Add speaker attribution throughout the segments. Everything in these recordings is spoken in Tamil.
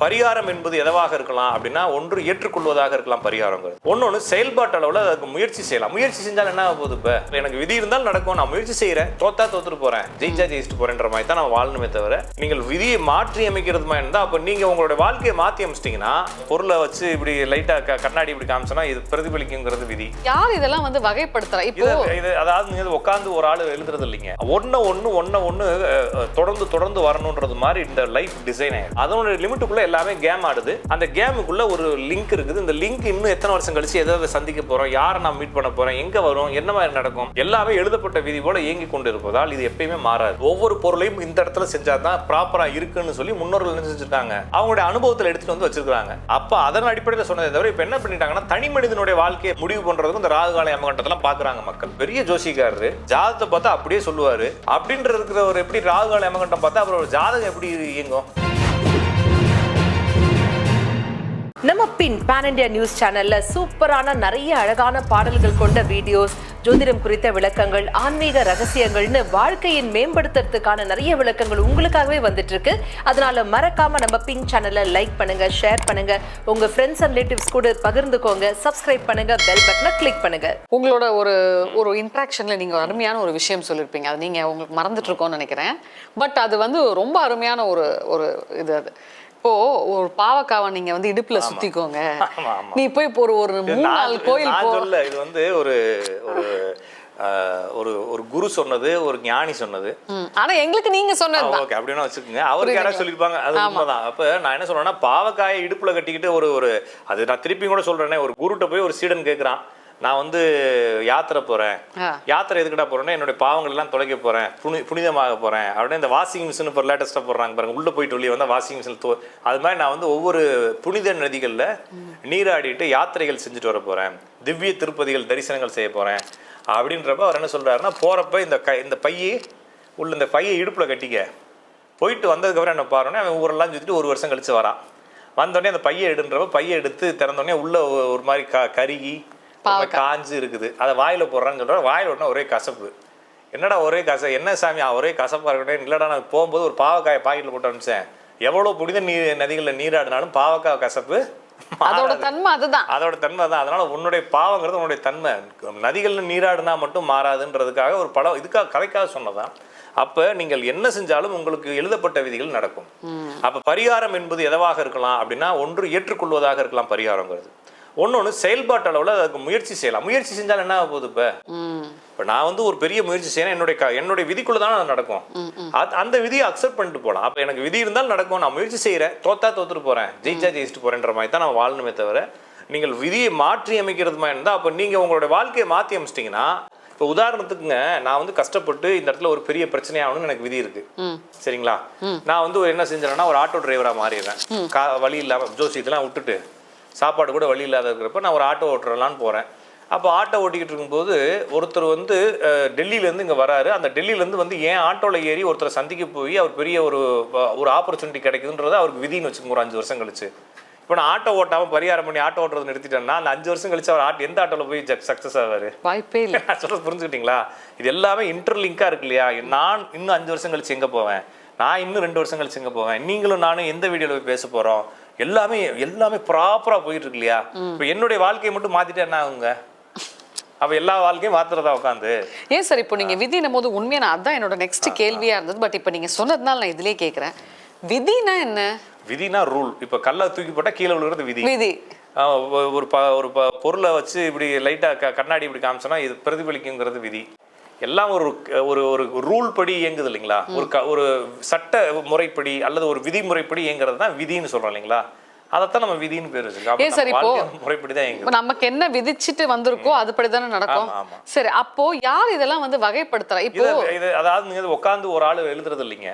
Speaker 1: பரிகாரம் என்பது எதவாக இருக்கலாம் அப்படின்னா, ஒன்று ஏற்றுக்கொள்வதாக இருக்கலாம் பரிகாரங்கிறது. ஒன்னொன்று செயல்பாட்டு அளவில் அதுக்கு முயற்சி செய்யலாம். முயற்சி செஞ்சால் என்ன ஆகுது? இப்போ எனக்கு விதி இருந்தால் நடக்கும், நான் முயற்சி செய்கிறேன், தோத்தா தோத்துட்டு போகிறேன், ஜெயிச்சா ஜெயிச்சுட்டு போகிறேன்ற மாதிரி தான் நான் வாழணுமே தவிர, நீங்கள் விதியை மாற்றி அமைக்கிறது மாதிரி இருந்தால் அப்போ நீங்கள் உங்களுடைய வாழ்க்கையை மாற்றி அமைச்சிட்டிங்கன்னா, பொருளை வச்சு இப்படி லைட்டாக கண்ணாடி இப்படி காமிச்சோன்னா இது பிரதிபலிக்குங்கிறது விதி.
Speaker 2: யார் இதெல்லாம் வந்து வகைப்படுத்துறா? இப்போ
Speaker 1: இது அதாவது நீங்கள் உட்காந்து ஒரு ஆள் எழுதுறது இல்லைங்க, ஒன்று தொடர்ந்து வரணுன்றது மாதிரி இந்த லைஃப் டிசைன் ஆயிடும். அதோட லிமிட்டுக்குள்ள எல்லாமே கேம் ஆடுது. அந்த கேமுக்குள்ள ஒரு லிங்க் இருக்குது. இந்த லிங்க் இன்னும் எத்தனை வருஷம் கழிச்சு எதாவது சந்திக்க போறோம், யாரை நான் மீட் பண்ண போறேன், எங்க வரும், என்ன மாதிரி நடக்கும், எல்லாமே எழுதப்பட்ட விதி போல இயங்கி கொண்டு இருப்பதால் இது எப்பயுமே மாறாது. ஒவ்வொரு பொருளையும் இந்த இடத்துல செஞ்சாதான் ப்ராப்பரா இருக்குன்னு சொல்லி முன்னோர்கள் என்ன செஞ்சுட்டாங்க, அவங்களுடைய அனுபவத்தில் எடுத்துட்டு வந்து வச்சிருக்காங்க. அப்ப அதன் அடிப்படையில் சொன்னதை தவிர இப்ப என்ன பண்ணிட்டாங்கன்னா, தனி மனிதனுடைய வாழ்க்கையை முடிவு பண்றதுக்கு இந்த ராகுகால யமகண்டத்தெல்லாம் பாக்குறாங்க மக்கள். பெரிய ஜோசிக்காரரு ஜாதகத்தை பார்த்தா அப்படியே சொல்லுவாரு அப்படின்ற இருக்கிறவர் எப்படி ராகுகால யமகண்டம் பார்த்தா அப்புறம் ஜாதகம் எப்படி இயங்கும்?
Speaker 3: நம்ம பின் பேன் இண்டியா நியூஸ் சேனல்ல சூப்பரான நிறைய அழகான பாடல்கள் கொண்ட வீடியோஸ், ஜோதிடம் குறித்த விளக்கங்கள், ஆன்மீக ரகசியங்கள்னு வாழ்க்கையின் மேம்படுத்துறதுக்கான நிறைய விளக்கங்கள் உங்களுக்காகவே வந்துட்டு இருக்கு. அதனால மறக்காம நம்ம பின் சேனலை லைக் பண்ணுங்க, ஷேர் பண்ணுங்க, உங்க ஃப்ரெண்ட்ஸ் அண்ட் ரிலேட்டிவ்ஸ் கூட பகிர்ந்துக்கோங்க, சப்ஸ்கிரைப் பண்ணுங்க, பெல் பட்டனை கிளிக் பண்ணுங்க.
Speaker 2: உங்களோட ஒரு இன்ட்ராக்ஷன்ல நீங்க அருமையான ஒரு விஷயம் சொல்லியிருப்பீங்க. அது நீங்க உங்களுக்கு மறந்துட்டு இருக்கோம்னு நினைக்கிறேன். பட் அது வந்து ரொம்ப அருமையான ஒரு இது. அது இப்போ ஒரு பாவக்காவை நீங்க வந்து இடுப்புல சுத்திக்கோங்க, நீ போய் இப்போ ஒரு 3-4 கோயில்
Speaker 1: சொல்ல. இது வந்து ஒரு குரு சொன்னது, ஒரு ஞானி சொன்னது.
Speaker 2: ஆனா எங்களுக்கு நீங்க சொன்னது
Speaker 1: ஓகே அப்படின்னா வச்சுக்கோங்க. அவருக்கு யாராவது சொல்லிருப்பாங்க, அது உண்மைதான். அப்ப நான் என்ன சொல்றேன்னா, பாவக்காயை இடுப்புல கட்டிக்கிட்டு ஒரு அது நான் திருப்பி கூட சொல்றேனே, ஒரு குருட்ட போய் ஒரு சீடன் கேட்கிறான், நான் வந்து யாத்திரை போறேன், யாத்திரை எதுக்கிட்ட போறேன்னா என்னுடைய பாவங்கள் எல்லாம் தொலைக்க போறேன், புனிதமாக போறேன் அப்படின்னு. இந்த வாஷிங் மிஷின் இப்போ லேட்டஸ்டா போடுறாங்க பாருங்க, உள்ள போயிட்டு வெளியே வந்தா வாஷிங் மிஷின் அது மாதிரி நான் வந்து ஒவ்வொரு புனித நதிகள்ல நீராடிட்டு யாத்திரைகள் செஞ்சுட்டு வர போறேன், திவ்ய திருப்பதிகள் தரிசனங்கள் செய்ய போறேன் அப்படின்றப்ப அவர் என்ன சொல்றாருன்னா, போறப்ப இந்த பையை உள்ள இந்த பையை இடுப்புல கட்டிக்க, போயிட்டு வந்ததுக்கப்புறம் என்ன பாருன்னா அவன் ஊரெல்லாம் சுற்றிட்டு 1 வருஷம் கழிச்சு வரான். வந்தோடனே அந்த பையை எடுன்றப்ப பையை எடுத்து திறந்தோடனே உள்ள ஒரு மாதிரி கருகி காஞ்சு இருக்குது. அதை வாயில போடுறான்னு சொல்ற, வாயில உடனே ஒரே கசப்பு. என்னடா ஒரே என்ன சாமி ஒரே கசப்பா இருக்கட்டும், இல்லடா நான் போகும்போது ஒரு பாவக்காயை பாக்கெட்ல போட்டு அனுப்பிச்சேன், எவ்வளவு புனித நதிகளில் நீராடினாலும் பாவக்காய் கசப்பு
Speaker 2: அதோட தன்மை அதுதான்,
Speaker 1: அதோட தன்மை தான். அதனால உன்னுடைய பாவங்கிறது உன்னுடைய தன்மை, நதிகள்ல நீராடினா மட்டும் மாறாதுன்றதுக்காக ஒரு படம் இதுக்காக கதைக்காக சொன்னதான். அப்ப நீங்கள் என்ன செஞ்சாலும் உங்களுக்கு எழுதப்பட்ட விதிகள் நடக்கும். அப்ப பரிகாரம் என்பது எதவாக இருக்கலாம் அப்படின்னா, ஒன்று ஏற்றுக்கொள்வதாக இருக்கலாம் பரிகாரங்கிறது. ஒன்னொன்று செயல்பாட்டு அளவில் அதுக்கு முயற்சி செய்யலாம். முயற்சி செஞ்சால் என்ன ஆக போகுது? இப்போ நான் வந்து ஒரு பெரிய முயற்சி செய்யணும், என்னுடைய விதிக்குள்ள தானே அது நடக்கும். அந்த விதியை அக்செப்ட் பண்ணிட்டு போகலாம். அப்போ எனக்கு விதி இருந்தாலும் நடக்கும், நான் முயற்சி செய்கிறேன், தோத்தா தோத்துட்டு போகிறேன், ஜெயிச்சா ஜெயிச்சுட்டு போகிறேன்ற மாதிரி தான் நான் வாழணுமே தவிர, நீங்கள் விதியை மாற்றி அமைக்கிறது மாதிரி இருந்தால் அப்போ நீங்கள் உங்களுடைய வாழ்க்கையை மாற்றி அமைச்சிட்டிங்கன்னா, இப்போ உதாரணத்துக்குங்க, நான் வந்து கஷ்டப்பட்டு இந்த இடத்துல ஒரு பெரிய பிரச்சனையாகணும்னு எனக்கு விதி இருக்கு, சரிங்களா? நான் வந்து என்ன செஞ்சேன்னா ஒரு ஆட்டோ டிரைவராக மாறிடுறேன். வழி இல்லாமல் ஜோசியத்தெல்லாம் விட்டுட்டு சாப்பாடு கூட வழி இல்லாத இருக்கிறப்ப நான் ஒரு ஆட்டோ ஓட்டுறலான்னு போகிறேன். அப்போ ஆட்டோ ஓட்டிக்கிட்டு இருக்கும்போது ஒருத்தர் வந்து டெல்லியிலேருந்து இங்கே வராரு. அந்த டெல்லியிலேருந்து வந்து ஏன் ஆட்டோவில் ஏறி ஒருத்தரை சந்திக்க போய் அவர் பெரிய ஒரு ஆப்பர்ச்சுனிட்டி கிடைக்குதுன்றது அவருக்கு விதின்னு வச்சுக்கோங்க. ஒரு 5 வருஷம் கழிச்சு இப்போ நான் ஆட்டோ ஓட்டாமல் பரிகாரம் பண்ணி ஆட்டோ ஓட்டுறது நிறுத்திட்டேன்னா, அந்த 5 வருஷம் கழிச்சு அவர் எந்த ஆட்டோவில் போய் சக்ஸஸ் ஆவார்? வாய்ப்பே இல்லை. சொல்ல புரிஞ்சுக்கிட்டீங்களா? இது எல்லாமே இன்டர்லிங்காக இருக்கு இல்லையா? நான் இன்னும் 5 வருஷம் கழிச்சு எங்கே போவேன், நான் இன்னும் 2 வருஷம் கழிச்சு எங்கே போவேன், நீங்களும் நானும் எந்த வீடியோவில் போய் பேச போகிறோம், எல்லாமே ப்ராப்பரா போயிட்டு இருக்கு இல்லையா? இப்ப என்னுடைய வாழ்க்கையை மட்டும் மாத்திட்டு என்ன ஆகுங்க? அப்ப எல்லா வாழ்க்கையும் மாத்துறதா உட்காந்து
Speaker 2: ஏன் சார்? இப்போ நீங்க விதினும் போது உண்மையா நான் அதான் என்னோட நெக்ஸ்ட் கேள்வியா இருந்தது. பட் இப்ப நீங்க சொன்னதுனால நான் இதுலயே கேட்கிறேன், விதினா என்ன?
Speaker 1: விதினா ரூல். இப்ப கல்ல தூக்கி போட்டா கீழே விழுகிறது விதி. விதி ஒரு பொருளை வச்சு இப்படி லைட்டா கண்ணாடி இப்படி காமிச்சோன்னா இது பிரதிபலிக்குங்கிறது விதி. எல்லாம் ஒரு ரூல் படி இயங்குது இல்லைங்களா? ஒரு சட்ட முறைப்படி அல்லது ஒரு விதிமுறைப்படி இயங்குறது தான் விதின்னு சொல்றோம் இல்லைங்களா? அதைத்தான் நம்ம விதின்னு பேர் வச்சிருக்கோம். முறைப்படிதான் இயங்குது.
Speaker 2: நமக்கு என்ன விதிச்சுட்டு வந்திருக்கோ அதுபடி தானே நடக்கும். சரி, அப்போ யார் இதெல்லாம் வந்து வகைப்படுத்துறா? இப்போ
Speaker 1: அதாவது நீங்க உட்காந்து ஒரு ஆள் எழுதுறது இல்லைங்க,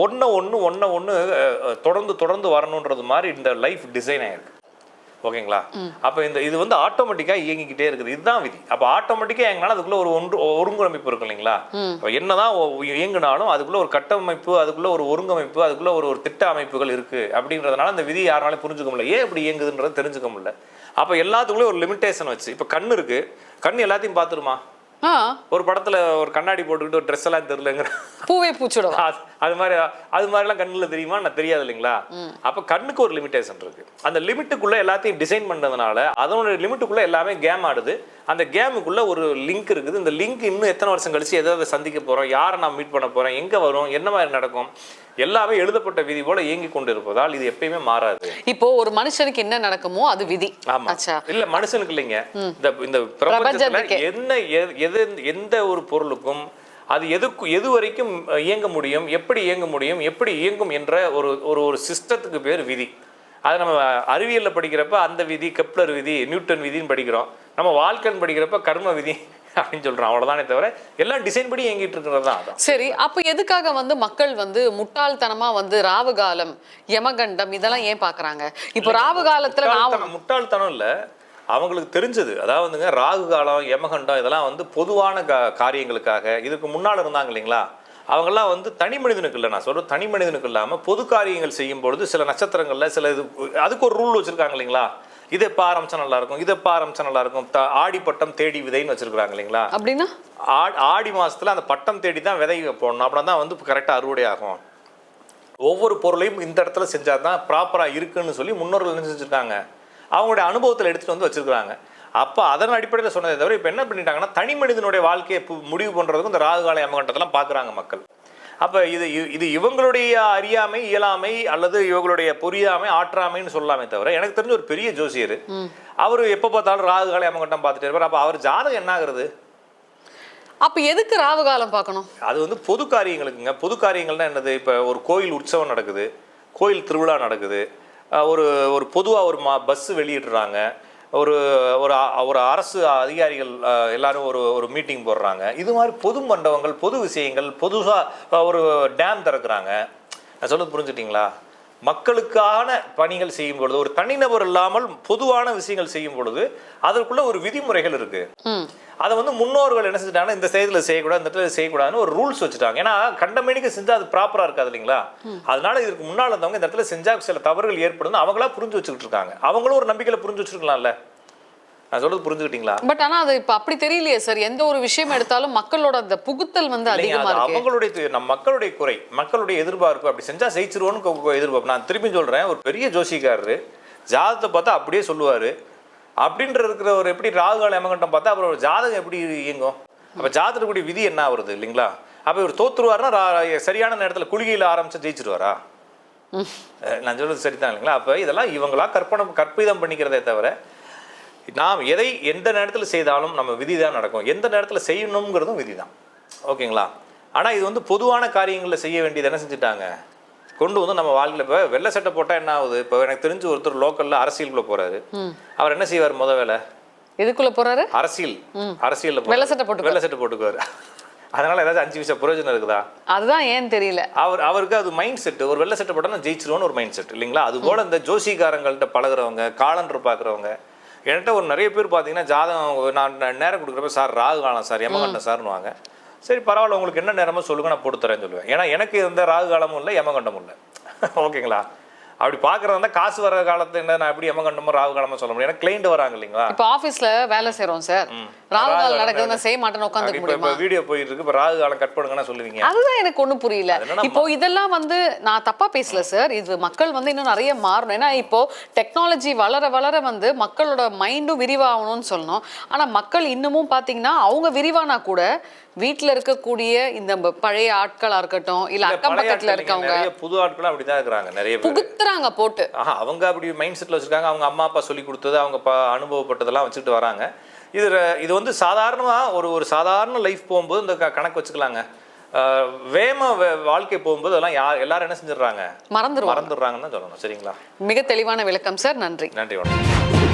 Speaker 1: ஒன்னு தொடர்ந்து வரணுன்றது மாதிரி இந்த லைஃப் டிசைன் ஆயிருக்கு. ஓகேங்களா? அப்ப இது வந்து ஆட்டோமேட்டிக்கா இயங்கிக்கிட்டே இருக்குது. இதுதான் விதி. அப்ப ஆட்டோமேட்டிக்கா இயங்கினாலும் அதுக்குள்ள ஒரு ஒருங்கமைப்பு இருக்கு இல்லைங்களா? என்னதான் இயங்கினாலும் அதுக்குள்ள ஒரு கட்டமைப்பு, அதுக்குள்ள ஒரு ஒருங்கமைப்பு, அதுக்குள்ள ஒரு திட்ட அமைப்புகள் இருக்கு. அப்படின்றதுனால அந்த விதி யாருனாலும் புரிஞ்சுக்க முடியல, ஏன் இப்படி இயங்குதுன்றது தெரிஞ்சுக்க முடியல. அப்ப எல்லாத்துக்குள்ளே ஒரு லிமிட்டேஷன் வச்சு, இப்ப கண்ணு இருக்கு, கண்ணு எல்லாத்தையும் பாத்துருமா? ஒரு படத்துல ஒரு கண்ணாடி போட்டுக்கிட்டு ஒரு ட்ரெஸ் எல்லாம் தெரியலங்கிற
Speaker 2: பூவே பூச்சிடுவா.
Speaker 1: அது மாதிரிலாம் கண்ணுல தெரியுமா நான் தெரியாது இல்லைங்களா. அப்ப கண்ணுக்கு ஒரு லிமிடேஷன் இருக்கு. அந்த லிமிட்டுக்குள்ள எல்லாத்தையும் டிசைன் பண்ணதுனால அதனோட லிமிட்டுக்குள்ள எல்லாமே கேம் ஆடுது. அந்த கேமுக்குள்ள ஒரு லிங்க் இருக்குது. இந்த லிங்க் இன்னும் எத்தனை வருஷம் கழிச்சு எதாவது சந்திக்க போறோம், யாரை நான் மீட் பண்ண போறேன், எங்க வரும், என்ன மாதிரி நடக்கும், எல்லாமே எழுதப்பட்ட விதி போல இயங்கி கொண்டு இருப்பதால் இது எப்பயுமே மாறாது.
Speaker 2: இப்போ ஒரு மனுஷனுக்கு என்ன நடக்குமோ அது விதி.
Speaker 1: ஆமா இல்ல மனுஷனுக்கு இல்லைங்க, இந்த பிரபஞ்சத்துல எந்த ஒரு பொருளுக்கும் அது எது வரைக்கும் இயங்க முடியும், எப்படி இயங்க முடியும், எப்படி இயங்கும் என்ற ஒரு சிஸ்டத்துக்கு பேர் விதி. அது நம்ம அறிவியலில் படிக்கிறப்ப அந்த விதி கெப்லர் விதி, நியூட்டன் விதின்னு படிக்கிறோம். நம்ம வாழ்க்கைன்னு படிக்கிறப்ப கர்ம விதி அப்படின்னு சொல்றோம். அவ்வளவுதானே தவிர எல்லாம் டிசைன் படி இயங்கிட்டு இருக்கிறது தான். சரி,
Speaker 2: அப்ப எதுக்காக மக்கள் முட்டாள்தனமா ராவு காலம், யமகண்டம் இதெல்லாம் ஏன் பாக்குறாங்க? இப்போ ராவு காலத்துல
Speaker 1: முட்டாள்தனம் இல்ல, அவங்களுக்கு தெரிஞ்சது. அதாவதுங்க ராகு காலம், யமகண்டம் இதெல்லாம் பொதுவான காரியங்களுக்காக இதுக்கு முன்னால் இருந்தாங்க இல்லைங்களா. அவங்கெல்லாம் தனி மனிதனுக்கு இல்லை, நான் சொல்கிறேன் தனி மனிதனுக்கு இல்லாமல் பொது காரியங்கள் செய்யும் பொழுது சில நட்சத்திரங்களில் சில அதுக்கு ஒரு ரூல் வச்சுருக்காங்க இல்லைங்களா. இதை எப்போ ஆரம்பிச்சா நல்லா இருக்கும், இதை எப்போ ஆரம்பிச்சா நல்லா இருக்கும், ஆடி பட்டம் தேடி விதைன்னு வச்சிருக்காங்க இல்லைங்களா.
Speaker 2: அப்படின்னா
Speaker 1: ஆடி மாதத்தில் அந்த பட்டம் தேடி தான் விதை போடணும், அப்படின்னா தான் கரெக்டாக அறுவடை ஆகும். ஒவ்வொரு பொருளையும் இந்த இடத்துல செஞ்சால் தான் ப்ராப்பராக இருக்குன்னு சொல்லி முன்னோர்கள் என்ன செஞ்சுருக்காங்க, அவங்களுடைய அனுபவத்தில் எடுத்துகிட்டு வச்சிருக்காங்க. அப்போ அதன் அடிப்படையில் சொன்னதை தவிர இப்போ என்ன பண்ணிட்டாங்கன்னா தனி மனிதனுடைய வாழ்க்கையை முடிவு பண்ணுறதுக்கும் இந்த ராகுகால யமகண்டத்தெல்லாம் பார்க்குறாங்க மக்கள். அப்போ இது இவங்களுடைய அறியாமை, இயலாமை அல்லது இவங்களுடைய புரியாமை, ஆற்றாமைன்னு சொல்லலாமே தவிர எனக்கு தெரிஞ்ச ஒரு பெரிய ஜோசியர் அவர் எப்போ பார்த்தாலும் ராகுகால யமகண்டம் பார்த்துட்டே இருப்பார். அப்போ அவர் ஜாதகம் என்ன ஆகுறது?
Speaker 2: அப்போ எதுக்கு ராகு காலம் பார்க்கணும்?
Speaker 1: அது பொது காரியங்களுக்குங்க. பொது காரியங்கள்னா என்னது? இப்போ ஒரு கோயில் உற்சவம் நடக்குது, கோயில் திருவிழா நடக்குது, ஒரு பொதுவாக ஒரு பஸ்ஸு வெளியிடுறாங்க, ஒரு அரசு அதிகாரிகள் எல்லாரும் ஒரு மீட்டிங் போடுறாங்க. இது மாதிரி பொது மண்டபங்கள், பொது விஷயங்கள், பொதுவாக ஒரு டேம் திறக்கிறாங்க. நான் சொல்றது புரிஞ்சுட்டிங்களா? மக்களுக்கான பணிகள் செய்யும் பொழுது, ஒரு தனிநபர் இல்லாமல் பொதுவான விஷயங்கள் செய்யும் பொழுது அதற்குள்ள ஒரு விதிமுறைகள் இருக்கு. அதை முன்னோர்கள் என்ன செஞ்சுட்டாங்கன்னா இந்த செயலில் செய்யக்கூடாது, இந்த இடத்துல செய்யக்கூடாதுன்னு ஒரு ரூல்ஸ் வச்சுட்டாங்க. ஏன்னா கண்டமேனிக்கு செஞ்சா அது ப்ராப்பரா இருக்காது இல்லைங்களா. அதனால இதுக்கு முன்னால் இருந்தவங்க இந்த இடத்துல செஞ்சா சில தவறுகள் ஏற்படும் அவங்களா புரிஞ்சு வச்சுக்கிட்டு இருக்காங்க. அவங்களும் ஒரு நம்பிக்கையில புரிஞ்சு வச்சிருக்கலாம்ல. நான் சொல்றது புரிஞ்சுக்கிட்டீங்களா?
Speaker 2: பட் ஆனா அது இப்ப அப்படி தெரியலையே சார். எந்த ஒரு விஷயம் எடுத்தாலும் மக்களோட அந்த புகுத்தல் அதிகமா இருக்கு.
Speaker 1: அவங்களுடைய மக்களுடைய குறை, மக்களுடைய எதிர்பார்ப்பு, அப்படி செஞ்சா ஜெயிச்சிருவோன்னு எதிர்பார்ப்பு. நான் திரும்பி சொல்றேன், ஒரு பெரிய ஜோசிக்காரரு ஜாதகத்தை பார்த்தா அப்படியே சொல்லுவாரு. அப்படின்ற இருக்கிறவர் எப்படி ராகுகால யமகண்டம் பார்த்தா அப்புறம் ஜாதகம் எப்படி இயங்கும்? அப்ப ஜாதகத்துடைய விதி என்ன வருது இல்லைங்களா? அப்ப இவர் தோத்துருவாருன்னா சரியான நேரத்தில் குளிகையில் ஆரம்பிச்சு ஜெயிச்சிருவாரா? நான் சொல்றது சரிதான் இல்லைங்களா? அப்ப இதெல்லாம் இவங்களா கற்பிதம் பண்ணிக்கிறதே தவிர நாம் எந்த நேரத்தில் செய்தாலும் நம்ம விதி தான் நடக்கும். எந்த நேரத்தில் செய்யணுங்கிறதும் விதி தான். ஓகேங்களா? ஆனால் இது பொதுவான காரியங்களில் செய்ய வேண்டியது என்ன செஞ்சுட்டாங்க, கொண்டு நம்ம வாழ்க்கையில். இப்போ வெள்ளை சட்டை போட்டால் என்ன ஆகுது? இப்போ எனக்கு தெரிஞ்சு ஒருத்தர் லோக்கலில் அரசியலுக்குள்ள போறாரு. அவர் என்ன செய்வார்? வேலை
Speaker 2: எதுக்குள்ள போறாரு?
Speaker 1: அரசியல்ல
Speaker 2: வெள்ளை சட்டை
Speaker 1: போட்டுக்குவாரு. அதனால ஏதாவது 5 விஷயம் பிரயோஜனம் இருக்குதா?
Speaker 2: அதுதான் ஏன் தெரியல. அவருக்கு
Speaker 1: அது மைண்ட் செட். ஒரு வெள்ளை சட்டை போட்டா ஜெயிச்சிருவோன்னு ஒரு மைண்ட் செட் இல்லைங்களா. அது போல இந்த ஜோசிகாரங்கள்ட்ட பழகுறவங்க, காலண்டர் பார்க்குறவங்க, என்கிட்ட நிறைய பேர் பார்த்தீங்கன்னா ஜாதகம் நான் நேரம் கொடுக்குறப்ப சார் ராகு காலம் சார், யமகண்டம் சார்னுவாங்க. சரி பரவாயில்ல, உங்களுக்கு என்ன நேரமோ சொல்லுங்க, நான் போட்டு தரேன்னு சொல்லுவேன். ஏன்னா எனக்கு எந்த ராகு காலமும் இல்லை, யமகண்டமும் இல்லை. ஓகேங்களா? அப்படி பாக்குறதா காசு வர காலத்துல என்ன நான் எப்படி யமகண்டமோ ராகு காலமோ சொல்ல முடியும். எனக்கு கிளைண்ட் வராங்க இல்லைங்களா.
Speaker 2: இப்போ ஆபீஸ்ல வேலை செய்றோம் சார், ராகு காலம் நடக்குது, நான் செய்ய மாட்டேன்னு உட்கார்ந்து முடியுமா?
Speaker 1: இப்போ வீடியோ போயிட்டு இருக்கு, இப்போ ராகு காலம் கட் பண்ணுங்கன்னா சொல்லுவீங்க.
Speaker 2: அதுதான் எனக்கு ஒன்றும் புரியல. இப்போ இதெல்லாம் நான் தப்பா பேசல சார். இது மக்கள் இன்னும் நிறைய மாறணும். ஏன்னா இப்போ டெக்னாலஜி வளர வளர மக்களோட மைண்டும் விரிவாகணும்னு சொல்லணும். ஆனா மக்கள் இன்னமும் பாத்தீங்கன்னா அவங்க விரிவானா கூட வீட்டுல இருக்கக்கூடிய இந்த பழைய ஆட்களா இருக்கட்டும், இல்ல அக்கம் பக்கத்துல இருக்கவங்க
Speaker 1: புது ஆட்களும் அப்படிதான் இருக்கிறாங்க. நிறைய பேர்
Speaker 2: புகுத்துறாங்க போட்டு.
Speaker 1: அவங்க அப்படி மைண்ட் செட்ல வச்சிருக்காங்க. அவங்க அம்மா அப்பா சொல்லி கொடுத்தது, அவங்க அனுபவப்பட்டதெல்லாம் வச்சுட்டு வராங்க. இது சாதாரணமா ஒரு சாதாரண லைஃப் போகும்போது இந்த கணக்கு வச்சுக்கலாங்க. வாழ்க்கை போகும்போது அதெல்லாம் எல்லாரும் என்ன செஞ்சிடறாங்க, மறந்துடுறாங்கன்னு தான் சொல்லணும். சரிங்களா?
Speaker 2: மிக தெளிவான விளக்கம் சார். நன்றி.
Speaker 1: வணக்கம்.